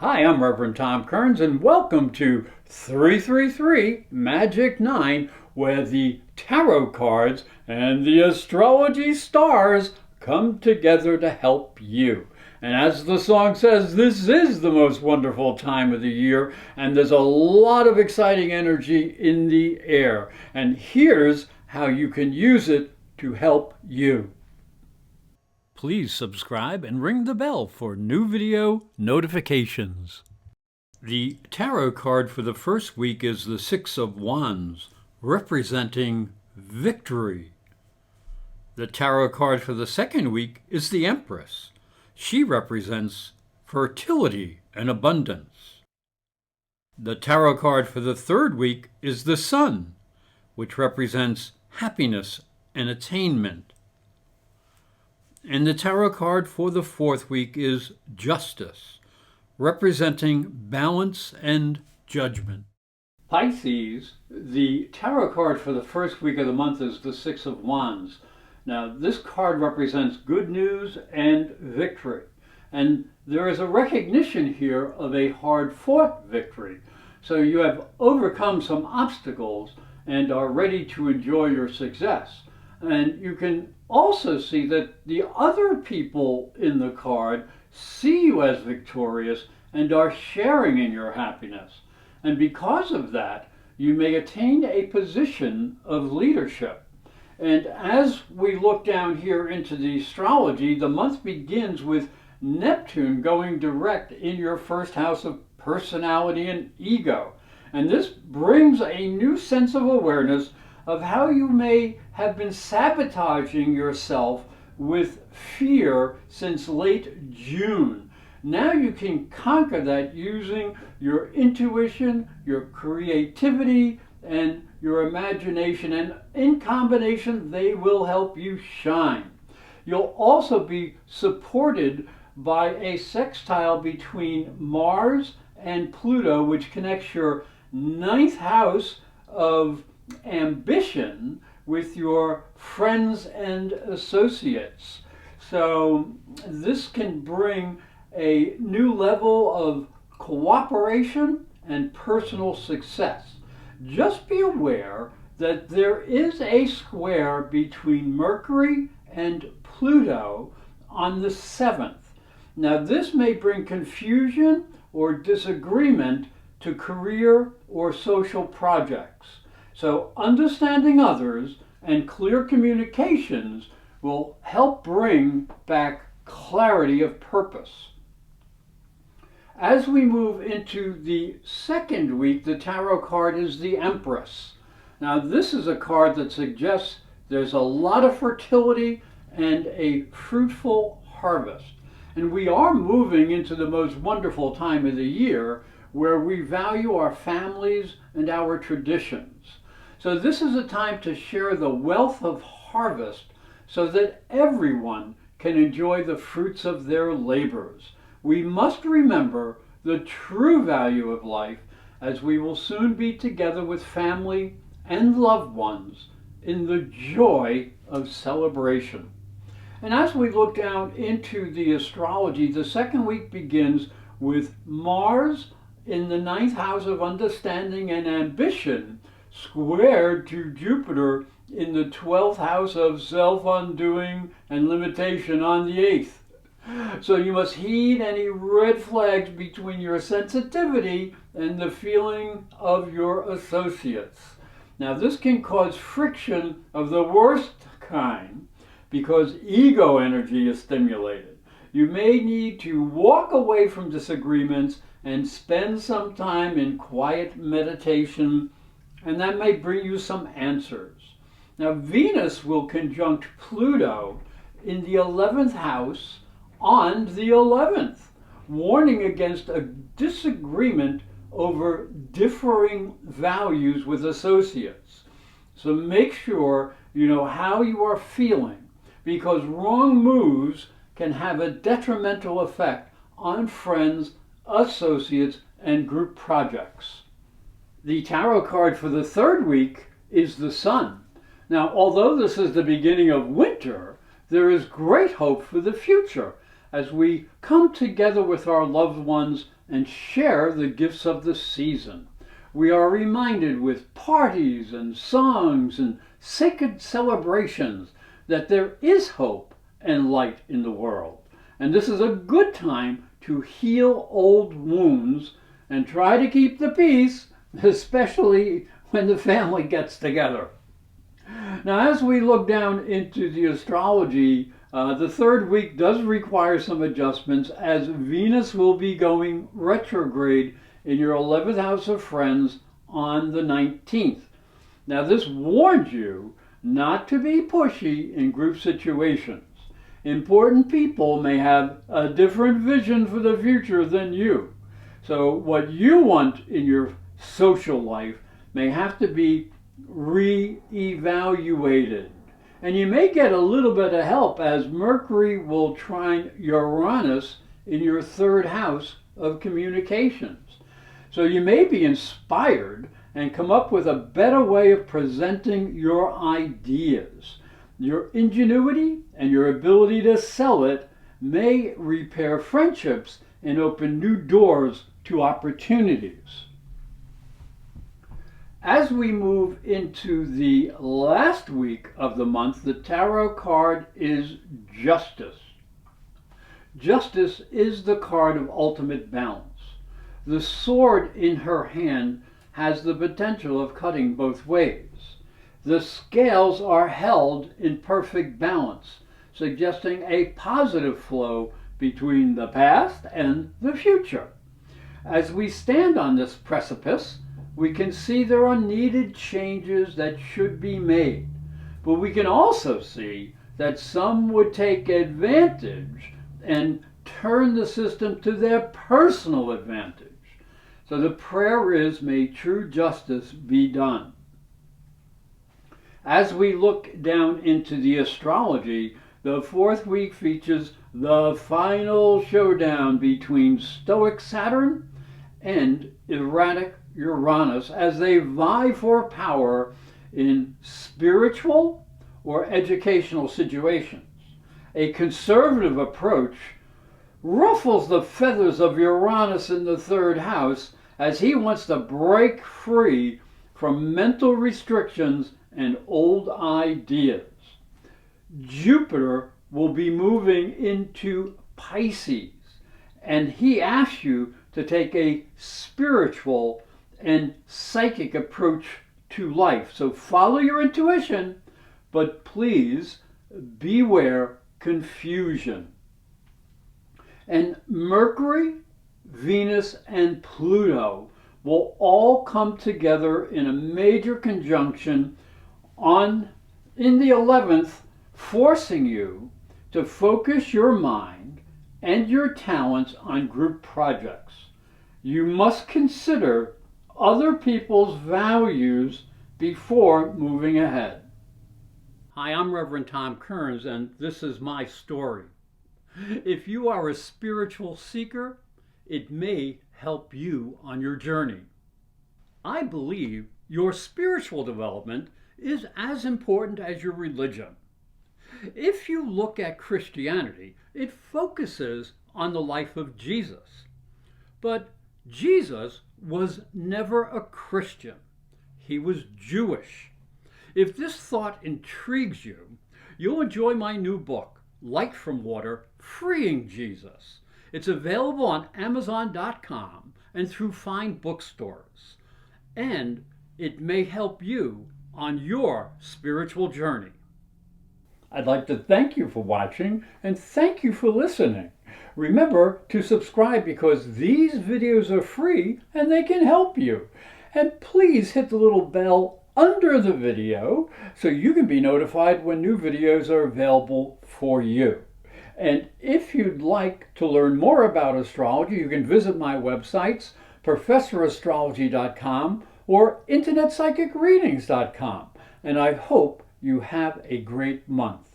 Hi, I'm Reverend Tom Kearns, and welcome to 333 Magic 9, where the tarot cards and the astrology stars come together to help you. And as the song says, this is the most wonderful time of the year, and there's a lot of exciting energy in the air. And here's how you can use it to help you. Please subscribe and ring the bell for new video notifications. The tarot card for the first week is the Six of Wands, representing victory. The tarot card for the second week is the Empress. She represents fertility and abundance. The tarot card for the third week is the Sun, which represents happiness and attainment. And the tarot card for the fourth week is Justice, representing balance and judgment. Pisces, the tarot card for the first week of the month is the Six of Wands. Now, this card represents good news and victory. And there is a recognition here of a hard-fought victory. So you have overcome some obstacles and are ready to enjoy your success. And you can also see that the other people in the card see you as victorious and are sharing in your happiness. And because of that, you may attain a position of leadership. And as we look down here into the astrology, the month begins with Neptune going direct in your first house of personality and ego. And this brings a new sense of awareness of how you may have been sabotaging yourself with fear since late June. Now you can conquer that using your intuition, your creativity, and your imagination, and in combination they will help you shine. You'll also be supported by a sextile between Mars and Pluto, which connects your ninth house of ambition with your friends and associates. So this can bring a new level of cooperation and personal success. Just be aware that there is a square between Mercury and Pluto on the 7th. Now this may bring confusion or disagreement to career or social projects. So understanding others and clear communications will help bring back clarity of purpose. As we move into the second week, the tarot card is the Empress. Now this is a card that suggests there's a lot of fertility and a fruitful harvest. And we are moving into the most wonderful time of the year where we value our families and our traditions. So this is a time to share the wealth of harvest so that everyone can enjoy the fruits of their labors. We must remember the true value of life, as we will soon be together with family and loved ones in the joy of celebration. And as we look down into the astrology, the second week begins with Mars in the ninth house of understanding and ambition, squared to Jupiter in the 12th house of self-undoing and limitation on the 8th. So you must heed any red flags between your sensitivity and the feeling of your associates. Now this can cause friction of the worst kind because ego energy is stimulated. You may need to walk away from disagreements and spend some time in quiet meditation, and that may bring you some answers. Now Venus will conjunct Pluto in the 11th house on the 11th, warning against a disagreement over differing values with associates. So make sure you know how you are feeling, because wrong moves can have a detrimental effect on friends, associates, and group projects. The tarot card for the third week is the Sun. Now, although this is the beginning of winter, there is great hope for the future as we come together with our loved ones and share the gifts of the season. We are reminded with parties and songs and sacred celebrations that there is hope and light in the world. And this is a good time to heal old wounds and try to keep the peace, especially when the family gets together. Now, as we look down into the astrology, the third week does require some adjustments as Venus will be going retrograde in your 11th house of friends on the 19th. Now, this warns you not to be pushy in group situations. Important people may have a different vision for the future than you. So what you want in your social life may have to be re-evaluated. And you may get a little bit of help as Mercury will trine Uranus in your third house of communications. So you may be inspired and come up with a better way of presenting your ideas. Your ingenuity and your ability to sell it may repair friendships and open new doors to opportunities. As we move into the last week of the month, the tarot card is Justice. Justice is the card of ultimate balance. The sword in her hand has the potential of cutting both ways. The scales are held in perfect balance, suggesting a positive flow between the past and the future. As we stand on this precipice, we can see there are needed changes that should be made, but we can also see that some would take advantage and turn the system to their personal advantage. So the prayer is, may true justice be done. As we look down into the astrology, the fourth week features the final showdown between stoic Saturn and erratic Uranus as they vie for power in spiritual or educational situations. A conservative approach ruffles the feathers of Uranus in the third house as he wants to break free from mental restrictions and old ideas. Jupiter will be moving into Pisces, and he asks you to take a spiritual and psychic approach to life. So follow your intuition, but please beware confusion. And Mercury, Venus, and Pluto will all come together in a major conjunction in the 11th, forcing you to focus your mind and your talents on group projects. You must consider other people's values before moving ahead. Hi, I'm Reverend Tom Kearns, and this is my story. If you are a spiritual seeker, it may help you on your journey. I believe your spiritual development is as important as your religion. If you look at Christianity, it focuses on the life of Jesus. But Jesus was never a Christian. He was Jewish. If this thought intrigues you, you'll enjoy my new book, Light from Water, Freeing Jesus. It's available on Amazon.com and through fine bookstores. And it may help you on your spiritual journey. I'd like to thank you for watching and thank you for listening. Remember to subscribe because these videos are free and they can help you. And please hit the little bell under the video so you can be notified when new videos are available for you. And if you'd like to learn more about astrology, you can visit my websites, ProfessorAstrology.com or InternetPsychicReadings.com. And I hope you have a great month.